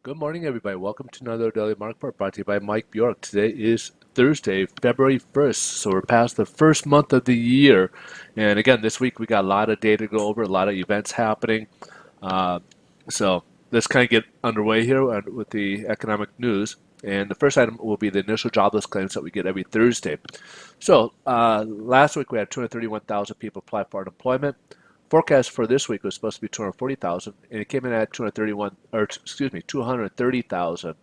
Good morning, everybody. Welcome to another Daily Market Report brought to you by Mike Bjork. Today is Thursday, February 1st, so we're past the first month of the year. And again, this week we got a lot of data to go over, a lot of events happening. Uh, so let's kind of get underway here with the economic news. And the first item will be the initial jobless claims that we get every Thursday. So last week we had 231,000 people apply for unemployment. Forecast for this week was supposed to be 240,000, and it came in at 230,000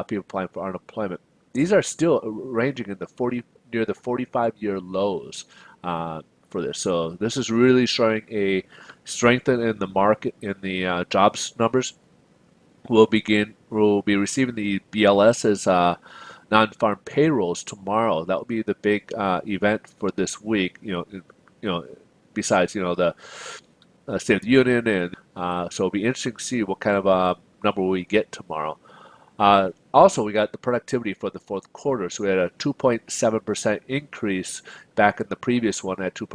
people applying for unemployment. These are still ranging in the 40 near the 45-year lows for this. So this is really showing a strength in the market in the jobs numbers. We'll be receiving the BLS as non-farm payrolls tomorrow. That will be the big event for this week. Besides the State of the Union, and so it'll be interesting to see what kind of number we get tomorrow. Also, we got the productivity for the fourth quarter. So we had a 2.7% increase back in the previous one at 2.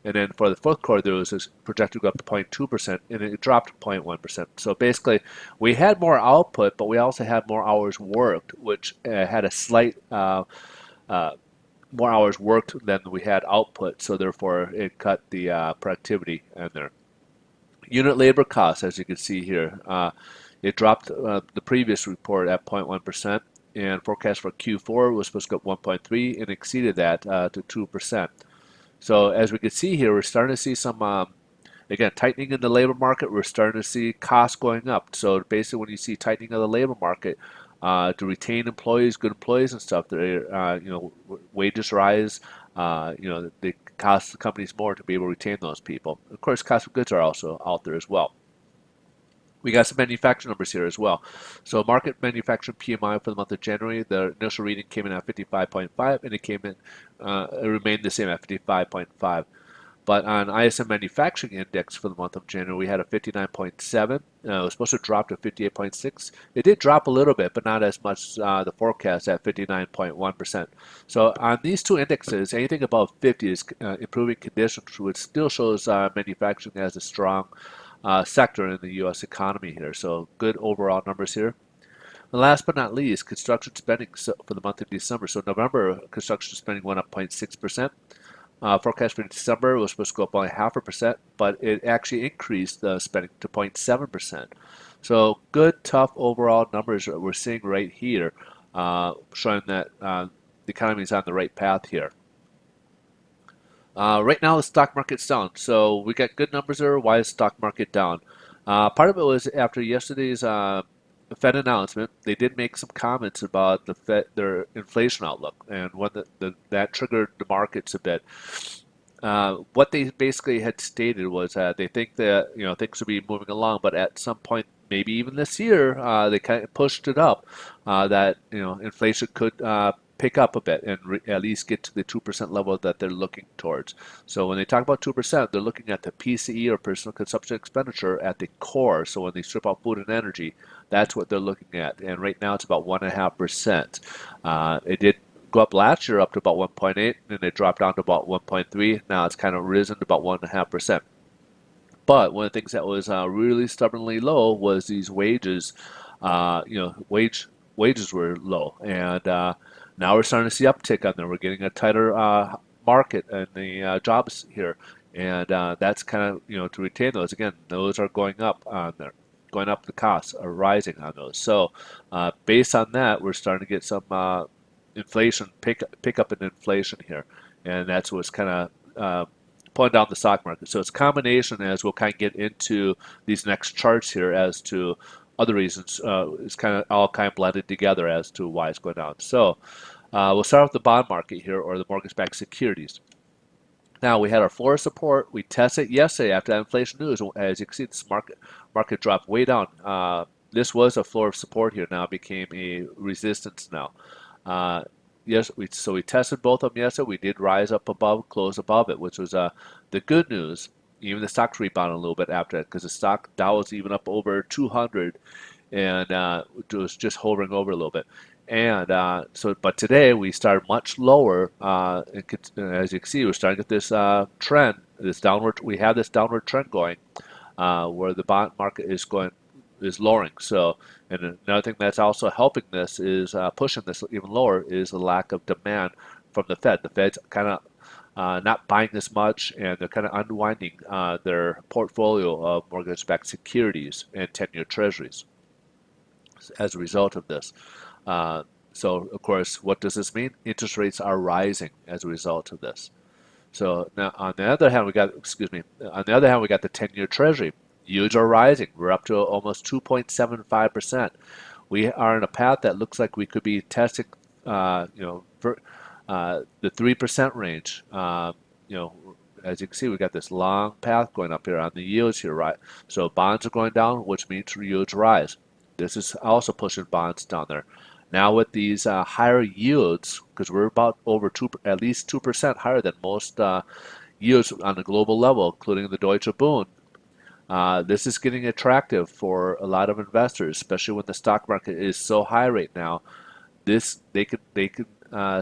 And then for the fourth quarter, there was this projected to go up to 0.2%, and it dropped 0.1%. So basically, we had more output, but we also had more hours worked, which had a slight more hours worked than we had output. So therefore, it cut the productivity in there. Unit labor costs, as you can see here, it dropped the previous report at 0.1%, and forecast for Q4 was supposed to go up 1.3 and exceeded that to 2%. So as we can see here, we're starting to see some, again, tightening in the labor market. We're starting to see costs going up. So basically, when you see tightening of the labor market, to retain employees, good employees and stuff, wages rise. They cost the companies more to be able to retain those people. Of course, cost of goods are also out there as well. We got some manufacturing numbers here as well. So market manufacturing PMI for the month of January, the initial reading came in at 55.5, and it remained the same at 55.5. But on ISM Manufacturing Index for the month of January, we had a 59.7. It was supposed to drop to 58.6. It did drop a little bit, but not as much as the forecast at 59.1%. So on these two indexes, anything above 50 is improving conditions, which still shows manufacturing as a strong sector in the U.S. economy here. So good overall numbers here. And last but not least, construction spending for the month of December. So November, construction spending went up 0.6%. Forecast for December was supposed to go up only 0.5%, but it actually increased the spending to 0.7%. So good, tough overall numbers that we're seeing right here, showing that the economy is on the right path here. Right now, the stock market's down, so we got good numbers there. Why is the stock market down? Part of it was after yesterday's Fed announcement. They did make some comments about their inflation outlook, and that triggered the markets a bit. What they basically had stated was that they think that things will be moving along, but at some point, maybe even this year, they kind of pushed it up that inflation could pick up a bit and at least get to the 2% level that they're looking towards. So when they talk about 2%, they're looking at the PCE, or personal consumption expenditure, at the core. So when they strip out food and energy, that's what they're looking at. And right now it's about 1.5%. It did go up last year up to about 1.8, and it dropped down to about 1.3. Now it's kind of risen to about 1.5%. But one of the things that was really stubbornly low was these wages. Wages were low, and now we're starting to see uptick on there. We're getting a tighter market in the jobs here, and that's kind of to retain those. Again, those are going up on there, going up. The costs are rising on those. So based on that, we're starting to get some inflation pick up in inflation here, and that's what's kind of pulling down the stock market. So it's a combination, as we'll kind of get into these next charts here, as to other reasons. It's kind of all kind of blended together as to why it's going down. So we'll start with the bond market here, or the mortgage-backed securities. Now, we had our floor support. We tested yesterday after that inflation news. As you can see, this market dropped way down. This was a floor of support here. Now it became a resistance now. So we tested both of them yesterday. We did rise up above, close above it, which was the good news. Even the stocks rebounded a little bit after that, because the stock Dow was even up over 200, and it was just hovering over a little bit. And but today we started much lower. As you can see, we're starting to get this trend, this downward. We have this downward trend going, where the bond market is going is lowering. So, and another thing that's also helping this is pushing this even lower is the lack of demand from the Fed. The Fed's kind of not buying as much, and they're kind of unwinding their portfolio of mortgage-backed securities and 10-year treasuries as a result of this. So, of course, what does this mean? Interest rates are rising as a result of this. So now, on the other hand, we got, excuse me, on the other hand, we got the 10-year Treasury. Yields are rising. We're up to almost 2.75%. We are in a path that looks like we could be testing, the 3% range. As you can see, we got this long path going up here on the yields here, right? So bonds are going down, which means yields rise. This is also pushing bonds down there. Now with these higher yields, because we're about over at least 2% higher than most yields on the global level, including the Deutsche Bund, this is getting attractive for a lot of investors, especially when the stock market is so high right now. They could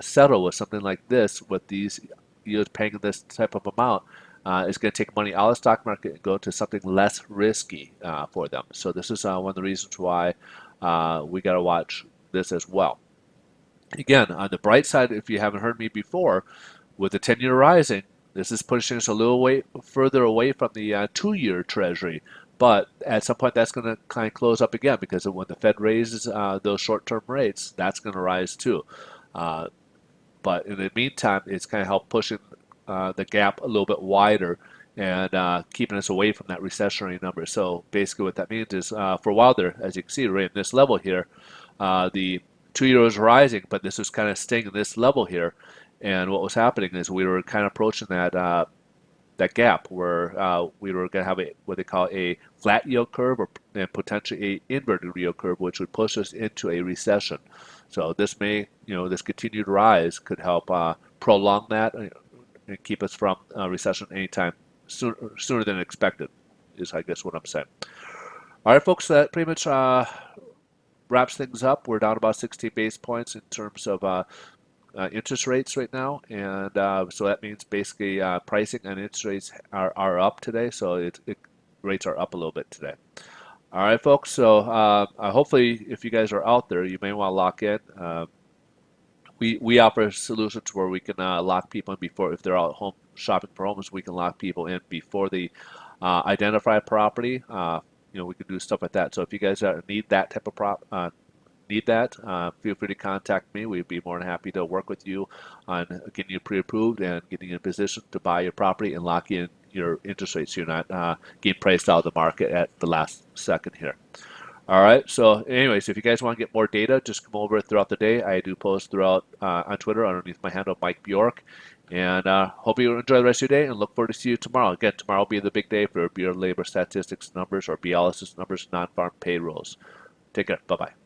settle with something like this, with these yields paying this type of amount. Is going to take money out of the stock market and go to something less risky for them. So this is one of the reasons why we got to watch this as well. Again, on the bright side, if you haven't heard me before, with the 10-year rising, this is pushing us a little way further away from the 2-year Treasury. But at some point, that's going to kind of close up again, because when the Fed raises those short-term rates, that's going to rise too. But in the meantime, it's kind of helped pushing the gap a little bit wider and keeping us away from that recessionary number. So basically what that means is for a while there, as you can see right in this level here, the 2-year was rising, but this was kind of staying in this level here. And what was happening is we were kind of approaching that gap where we were going to have what they call a flat yield curve, and potentially a inverted yield curve, which would push us into a recession. So this this continued rise could help prolong that and keep us from recession anytime sooner than expected, is I guess what I'm saying. All right, folks, that pretty much wraps things up. We're down about 60 base points in terms of interest rates right now, and so that means basically pricing and interest rates are up today. So rates are up a little bit today. All right, folks. So hopefully, if you guys are out there, you may want to lock in. We offer solutions where we can lock people in before, if they're out home shopping for homes, we can lock people in before they identify a property. We can do stuff like that. So if you guys need that type of feel free to contact me. We'd be more than happy to work with you on getting you pre-approved and getting you in a position to buy your property and lock in your interest rates so you're not getting priced out of the market at the last second here. All right, so anyways, if you guys want to get more data, just come over throughout the day. I do post throughout on Twitter underneath my handle, Mike Bjork. And hope you enjoy the rest of your day, and look forward to see you tomorrow. Again, tomorrow will be the big day for Bureau of Labor Statistics numbers, or BLS's numbers, non-farm payrolls. Take care. Bye-bye.